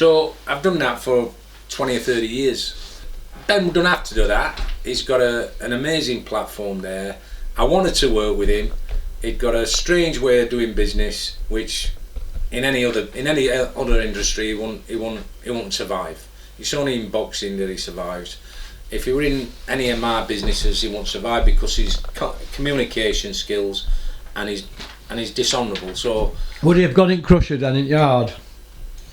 So I've done that for 20 or 30 years. Ben don't have to do that. He's got an amazing platform there. I wanted to work with him. He'd got a strange way of doing business, which in any other industry he won't survive. It's only in boxing that he survives. If he were in any of my businesses, he won't survive because his communication skills and he's dishonourable. So would he have gone in crusher then in yard?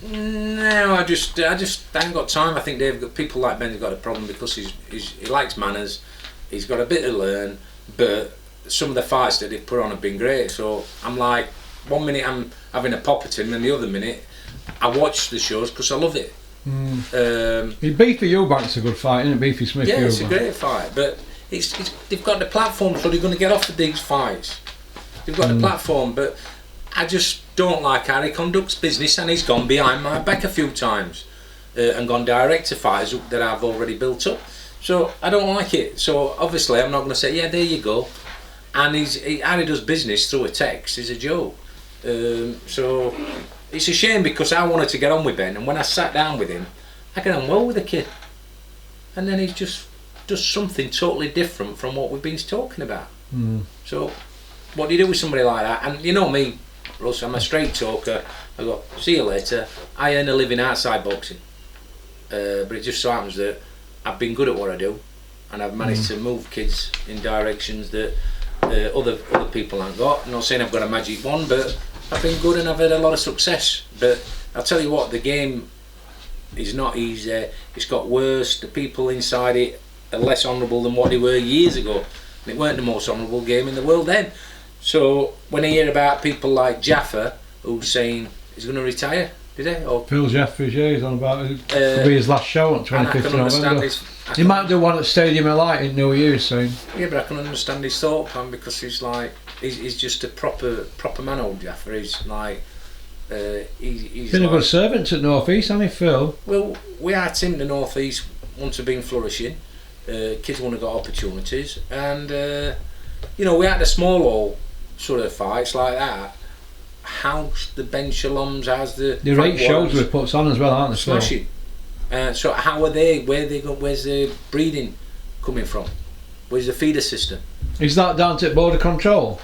No, I just haven't got time. I think they've got people like Ben's got a problem because he likes manners. He's got a bit to learn, but some of the fights that they've put on have been great. So I'm like, 1 minute I'm having a pop at him, and the other minute I watch the shows because I love it. Beefy Eubank's a good fight, isn't it? Beefy Smith. Yeah, Eubank. It's a great fight, but they've got the platform, so they're going to get off of these fights. They've got the platform, but I just don't like how he conducts business, and he's gone behind my back a few times and gone direct to fighters that I've already built up. So I don't like it. So obviously I'm not going to say, yeah, there you go. And how he does business through a text is a joke. So it's a shame because I wanted to get on with Ben, and when I sat down with him, I get on well with the kid. And then he just does something totally different from what we've been talking about. So what do you do with somebody like that? And you know me, Russ, I'm a straight talker. I go, see you later. I earn a living outside boxing, but it just so happens that I've been good at what I do, and I've managed to move kids in directions that other people haven't got. I'm not saying I've got a magic wand, but I've been good and I've had a lot of success. But I'll tell you what, the game is not easy. It's got worse. The people inside it are less honourable than what they were years ago. And it weren't the most honourable game in the world then. So when I hear about people like Jaffa who's saying he's going to retire, did he? Or Phil Jeffries, yeah, he's on about it'll be his last show on 25th of November. He might do one at Stadium of Light in New Year's soon. Yeah, but I can understand his thought plan because he's like he's just a proper man, old Jaffa. He's like he's been like, a good servant at North East, hasn't he, Phil? Well, we had him the North East once have been flourishing. Kids want to got opportunities, and you know, we had a small hall sort of fights like that. How's the Ben Shaloms? How's the rate shows we puts on as well, aren't they? Smashing. So how are they? Where's the breeding coming from? Where's the feeder system? Is that down to border control?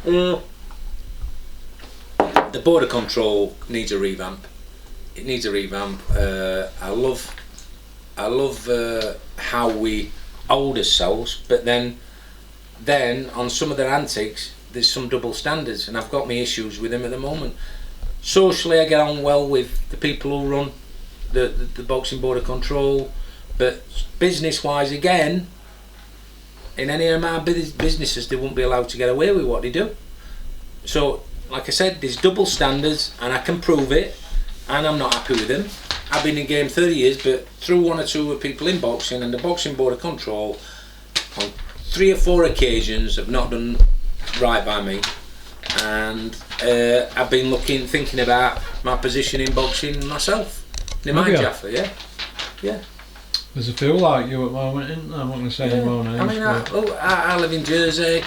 The border control needs a revamp. It needs a revamp. I love how we hold ourselves, but then on some of their antics, there's some double standards, and I've got my issues with them at the moment. Socially, I get on well with the people who run the boxing border control, but business-wise, again, in any of my businesses, they won't be allowed to get away with what they do. So, like I said, there's double standards, and I can prove it, and I'm not happy with them. I've been in the game 30 years, but through one or two people in boxing and the boxing border control, on 3 or 4 occasions have not done right by me, and I've been thinking about my position in boxing myself. In my Jaffa, yeah. There's a feel like you at the moment, isn't there? I'm not going to say any more names. I mean, I live in Jersey.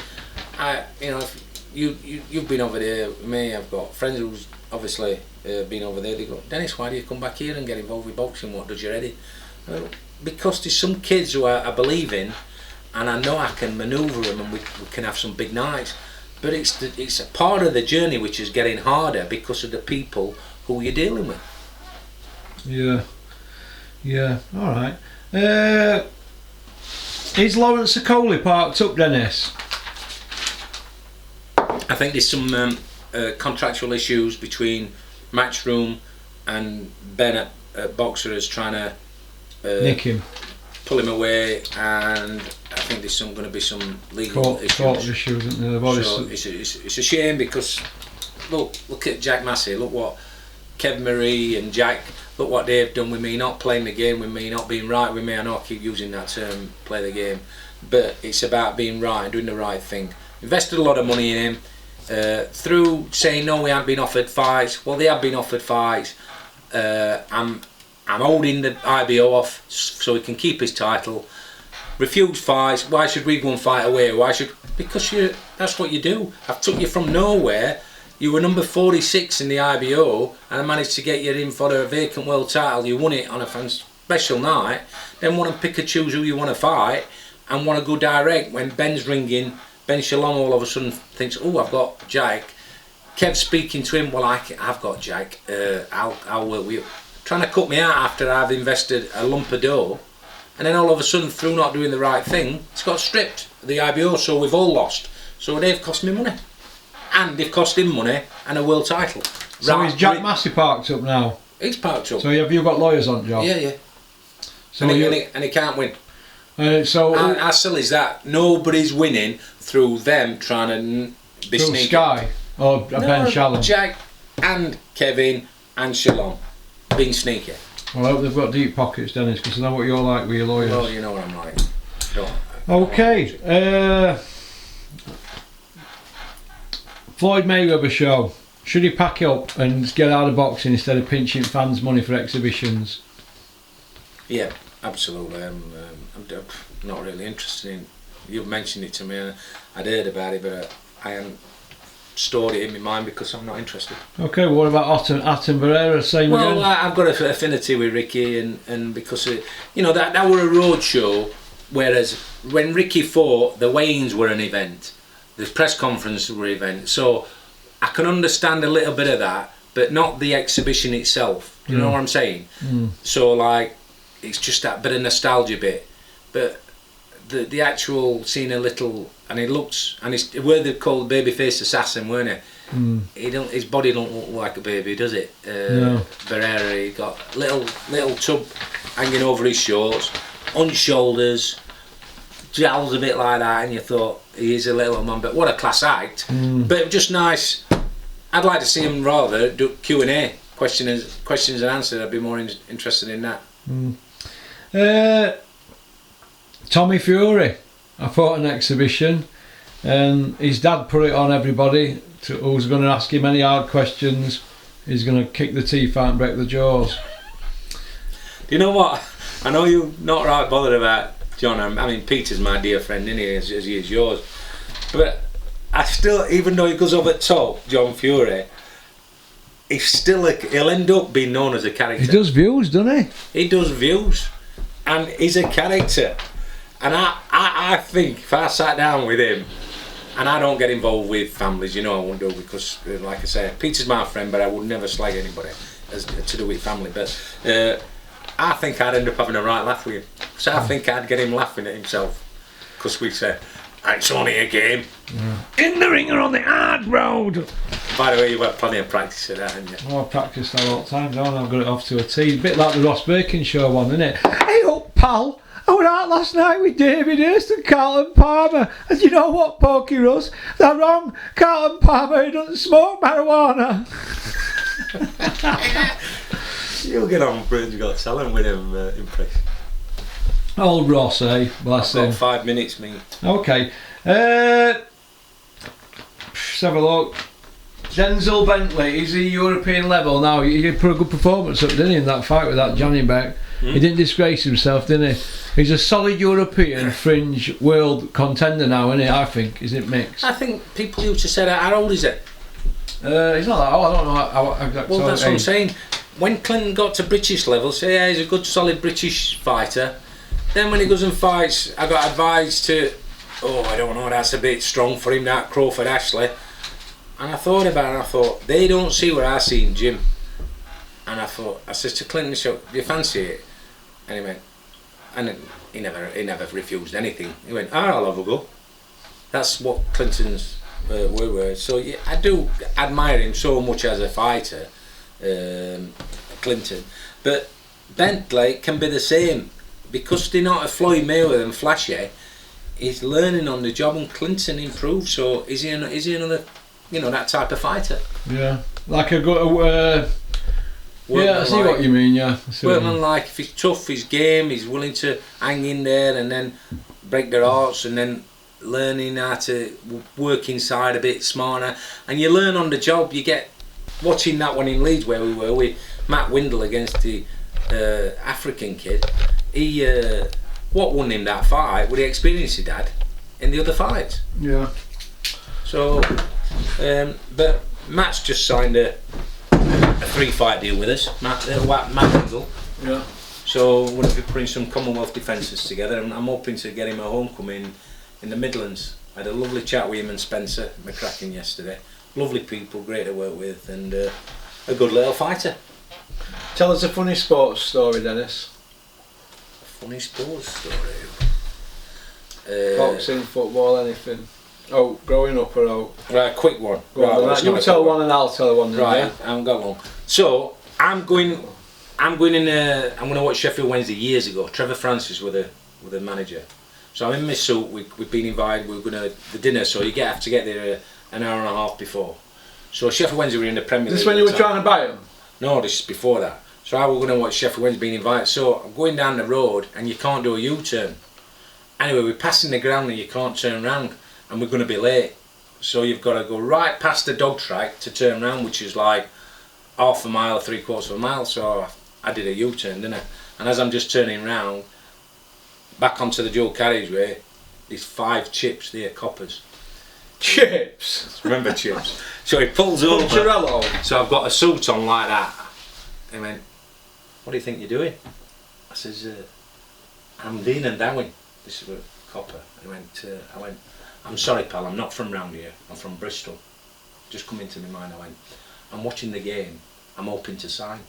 You've been over there with me. I've got friends who's obviously been over there. They go, Dennis, why do you come back here and get involved with boxing? What does your head in? Because there's some kids who I believe in, and I know I can manoeuvre them, and we can have some big nights. But it's a part of the journey which is getting harder because of the people who you're dealing with. Yeah. All right. Is Lawrence Sokoli parked up, Dennis? I think there's some contractual issues between Matchroom and Ben at Boxers trying to nick him, pull him away, and I think there's going to be some legal issues, isn't there? So it's a shame because look at Jack Massey. Look what Kev Marie and Jack. Look what they've done with me, not playing the game with me, not being right with me. I know I keep using that term, play the game, but it's about being right and doing the right thing. Invested a lot of money in him. Through saying no, we haven't been offered fights. Well, they have been offered fights. I'm holding the IBO off so he can keep his title. Refuse fights. Why should we go and fight away? Because that's what you do. I've took you from nowhere You were number 46 in the IBO, and I managed to get you in for a vacant world title. You won it on a special night. Then want to pick and choose who you want to fight, and want to go direct. When Ben's ringing, Ben Shalom all of a sudden thinks, "Oh, I've got Jack." Kev's speaking to him. Well, I've got Jack. I'll work with you. Trying to cut me out after I've invested a lump of dough, and then all of a sudden, through not doing the right thing, it's got stripped. The IBO, so we've all lost. So they've cost me money. And they've cost him money and a world title. So is Jack Massey parked up now? He's parked up. So have you got lawyers on job? Yeah. So and he can't win. How silly is that? Nobody's winning through them trying to be sneaky. Sky or Ben Shalom? Jack and Kevin and Shalom being sneaky. Well, I hope they've got deep pockets, Dennis, because I know what you're like with your lawyers. Well, you know what I'm like. Okay. Floyd Mayweather show. Should he pack up and get out of boxing instead of pinching fans' money for exhibitions? Yeah, absolutely. I'm not really interested in. You've mentioned it to me. I'd heard about it, but I haven't stored it in my mind because I'm not interested. Okay, well, what about Atom Barrera? Same again? Well, I've got an affinity with Ricky, and because that were a road show. Whereas when Ricky fought, the weigh-ins were an event. The press conference were an event. So I can understand a little bit of that, but not the exhibition itself. You know what I'm saying? So like, it's just that bit of nostalgia bit. But the actual seeing a little, and he looks, and it's where they called the babyface assassin, weren't he? His body don't look like a baby, does it? No. Barrera, he got little tub hanging over his shorts, on shoulders, jowls a bit like that, and you thought he is a little man, but what a class act. But just nice. I'd like to see him rather do Q&A, questions and answers. I'd be more interested in that. Tommy Fury, I fought an exhibition, and his dad put it on everybody who's going to ask him any hard questions. He's going to kick the teeth out and break the jaws. Do you know what? I know you're not right bothered about John. I mean, Peter's my dear friend, isn't he, as he is yours. But I still, even though he goes over the top, John Fury, he's still he'll end up being known as a character. He does views, doesn't he? He does views, and he's a character. And I think if I sat down with him, and I don't get involved with families, I won't do, because, like I say, Peter's my friend, but I would never slag anybody to do with family. But I think I'd end up having a right laugh with him. So I think I'd get him laughing at himself, because we say, it's only a game. In the ring or on the hard road. By the way, you've had plenty of practice at that, haven't you? Oh, I've practiced that all the time, don't I? I've got it off to a T. A bit like the Ross Bacon show one, isn't it? Hey up, pal! I was out last night with David Hurst and Carlton Palmer. And you know what, Pokey Russ? They're wrong. Carlton Palmer, he doesn't smoke marijuana. You'll get on Britain's Got Talent with him impression. Old Ross, eh? Bless him. Got 5 minutes, mate. Okay. Let's have a look. Denzel Bentley, is he European level now? He put a good performance up, didn't he, in that fight with that Johnny Beck? He didn't disgrace himself, didn't he? He's a solid European fringe world contender now, isn't he? I think. Is it mixed? I think people used to say that. How old is it? He's not that old. I don't know how exactly. Well, that's what I'm saying. When Clinton got to British level, say, yeah, he's a good, solid British fighter. Then when he goes and fights, I got advised to, I don't know, that's a bit strong for him, that Crawford Ashley. And I thought about it, and I thought, they don't see what I see in Jim. And I said to Clinton, do you fancy it? And he went, and he never refused anything. He went, I'll have a go. That's what Clinton's were. So yeah, I do admire him so much as a fighter, Clinton. But Bentley can be the same. Because they're not a Floyd Mayweather and flashy, he's learning on the job, and Clinton improved. So is he another, that type of fighter? Yeah, like a good. Yeah, I see what you mean. Yeah, Workman, like if he's tough, he's game, he's willing to hang in there and then break their hearts, and then learning how to work inside a bit smarter. And you learn on the job. You get watching that one in Leeds where we were with Matt Windle against the African kid. He what won him that fight was the experience he had in the other fights. Yeah. So, but Matt's just signed a 3-fight deal with us. Matt Engel. Yeah. So we're going to be putting some Commonwealth defences together, and I'm hoping to get him a homecoming in the Midlands. I had a lovely chat with him and Spencer McCracken yesterday. Lovely people, great to work with, and a good little fighter. Tell us a funny sports story, Dennis. Funny sports story. Boxing, football, anything. Oh, growing up or out? Right, quick one. Go on, right, you tell one and I'll tell one. Right, Yeah? I haven't got one. So I'm going to watch Sheffield Wednesday years ago. Trevor Francis were the manager. So I'm in my suit. We've been invited. We're going to the dinner. So you have to get there an hour and a half before. So Sheffield Wednesday were in the Premier League. Is this when you were trying to buy them? No, this is before that. So I was going to watch Sheffield Wednesday being invited. So I'm going down the road and you can't do a U-turn. Anyway, we're passing the ground and you can't turn round, and we're going to be late. So you've got to go right past the dog track to turn round, which is like half a mile or 3/4 of a mile. So I did a U-turn, didn't I? And as I'm just turning round, back onto the dual carriageway, there's 5 chips there, coppers. Chips? Remember chips? So he pulls over. Puncharello. So I've got a suit on like that. He went, "What do you think you're doing?" I says, "I'm Dean and Darwin." This is a copper. I went, "I'm sorry, pal, I'm not from round here. I'm from Bristol." Just come into my mind. I went, "I'm watching the game. I'm hoping to sign."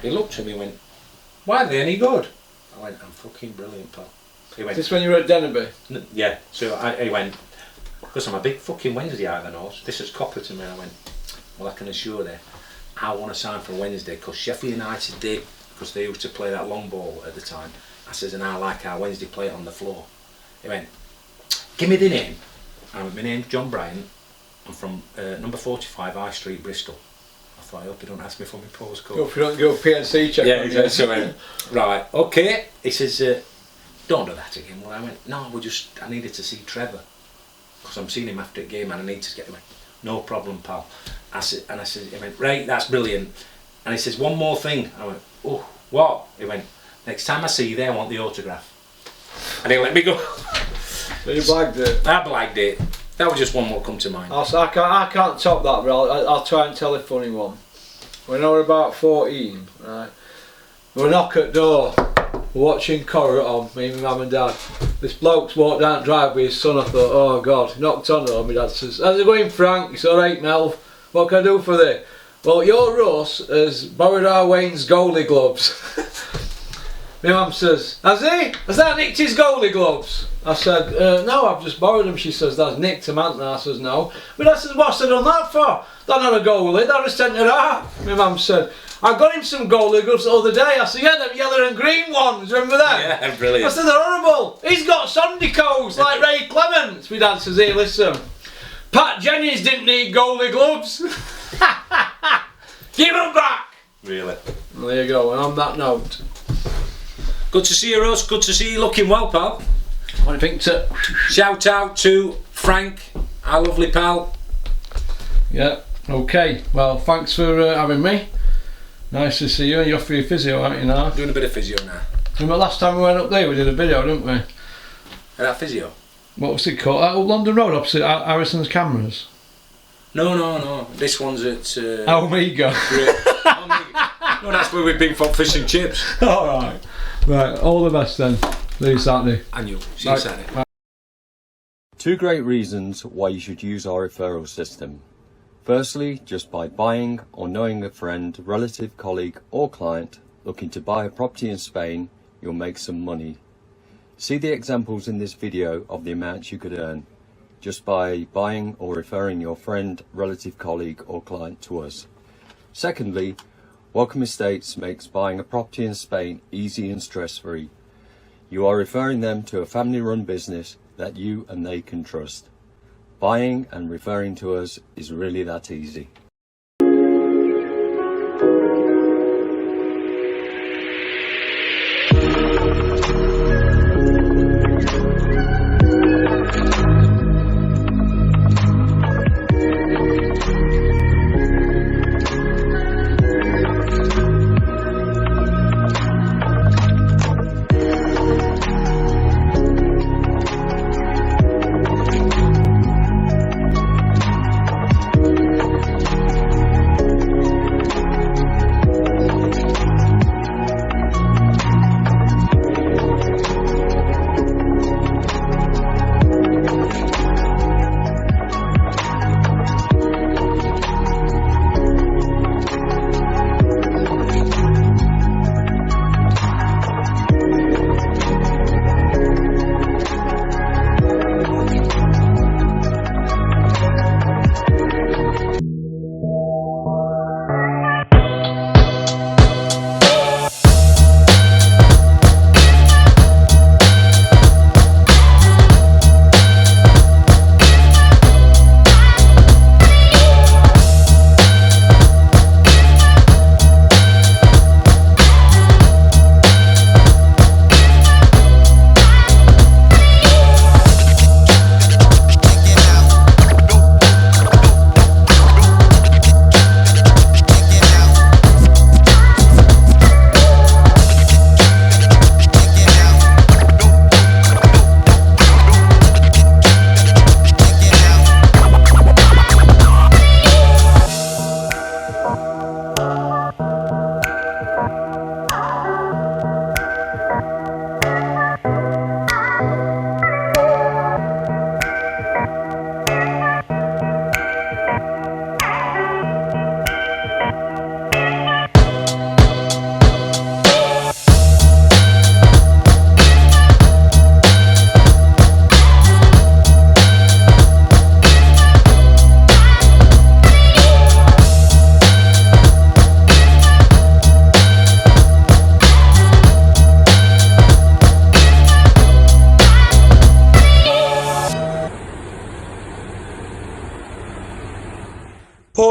He looked at me and went, "Why are they any good?" I went, "I'm fucking brilliant, pal." He went, Is this when you were at Denby? "Yeah." So he went, "Because I'm a big fucking Wednesday out of the nose. This is copper to me." I went, "Well, I can assure you, I want to sign for Wednesday because Sheffield United did, because they used to play that long ball at the time." I says, "And I like our Wednesday play it on the floor." He went, "Give me the name." I went, "My name's John Bryan. I'm from number 45 High Street, Bristol." I thought, I hope you don't ask me for my postcode. Go if you don't go PNC check. Yeah, exactly. So I went, "Right, okay." He says, "Don't do that again." Well, I went, "No, I needed to see Trevor because I'm seeing him after a game and I need to get him." "No problem, pal." I said, he went, "Right, that's brilliant." And he says, "One more thing." I went, "Oh, what?" He went, "Next time I see you there, I want the autograph." And he let me go. So you blagged it? I blagged it. That was just one what come to mind. I can't top that, but I'll try and tell a funny one. When I was about 14, right, we were knock at door, we're watching Corrie on, me and my mum and dad. This bloke's walked down the drive with his son. I thought, oh God, knocked on the door. My dad says, "How's it going, Frank?" It's alright, Mel. "What can I do for thee?" "Well, your Russ has borrowed our Wayne's goalie gloves." My mum says, "Has he? Has that nicked his goalie gloves?" I said, "No, I've just borrowed them." She says, "That's nicked them, hasn't it?" I says, "No." But I says, "What's they done that for? They're not a goalie, they're a centre half." My mum said, "I got him some goalie gloves the other day." I said, "Yeah, them yellow and green ones, remember that?" Yeah, brilliant. I said, "They're horrible. He's got Sondicoes like Ray Clements." My dad says, "Here, listen, Pat Jennings didn't need goalie gloves." Give them back. Really. Well, there you go, and on that note. Good to see you, Russ. Good to see you looking well, pal. What do you think to... Shout out to Frank, our lovely pal. Yeah, okay. Well, thanks for having me. Nice to see you. You're off for your physio, aren't you now? Doing a bit of physio now. Remember last time we went up there, we did a video, didn't we? That physio? What was it called? Up London Road, opposite Harrison's Cameras. No. This one's at... Omega. No, that's where we've been for fish and chips. Alright. Right, all the best then. See you Saturday. And you. See you Saturday. Bye. 2 great reasons why you should use our referral system. Firstly, just by buying or knowing a friend, relative, colleague or client looking to buy a property in Spain, you'll make some money. See the examples in this video of the amounts you could earn just by buying or referring your friend, relative, colleague or client to us. Secondly, Welcome Estates makes buying a property in Spain easy and stress-free. You are referring them to a family-run business that you and they can trust. Buying and referring to us is really that easy.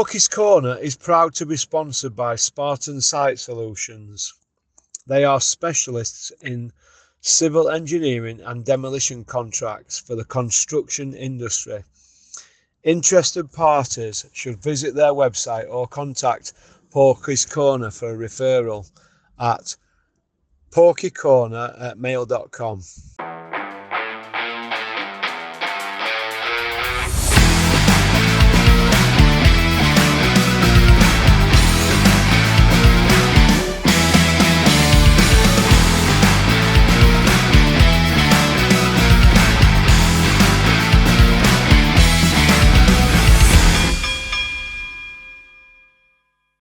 Porky's Corner is proud to be sponsored by Spartan Site Solutions. They are specialists in civil engineering and demolition contracts for the construction industry. Interested parties should visit their website or contact Porky's Corner for a referral at porkycorner@mail.com.